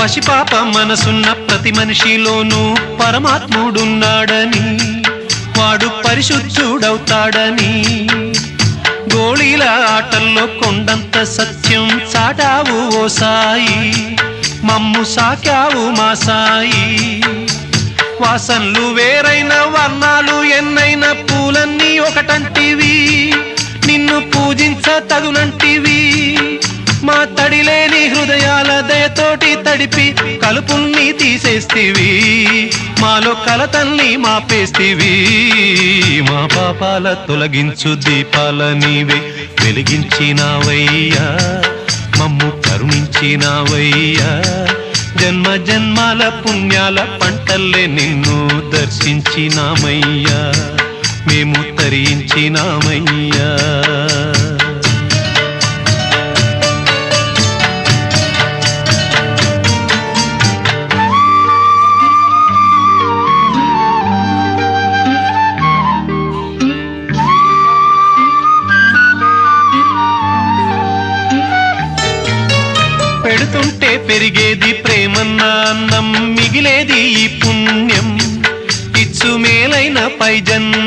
పసిపాప మనసున్న ప్రతి మనిషిలోనూ పరమాత్ముడున్నాడని, వాడు పరిశుద్ధుడవుతాడని, గోళీల ఆటల్లో కొండంత సత్యం చాటావు ఓ సాయి, మమ్ము సాకావు మా సాయి. వాసనలు వేరైన వర్ణాలు ఎన్నైన పూలన్నీ ఒకటంటివి, నిన్ను పూజించ తగునంటివి. మా తడిలేని హృదయాల దయతోటి తడిపి కలుపుల్ని తీసేస్తివి, మాలో కలతల్ని మాపేస్తివి. మా పాపాల తొలగించు దీపాల నీవే వెలిగించినావయ్యా, మమ్ము కరుణించినావయ్యా. జన్మ జన్మాల పుణ్యాల పంటల్లే నిన్ను దర్శించినామయ్యా, మేము తరించినామయ్యా. పెడుతుంటే పెరిగేది ప్రేమన్న అన్నం, మిగిలేది ఈ పుణ్యం. ఇచ్చు మేలైన పై జన్మ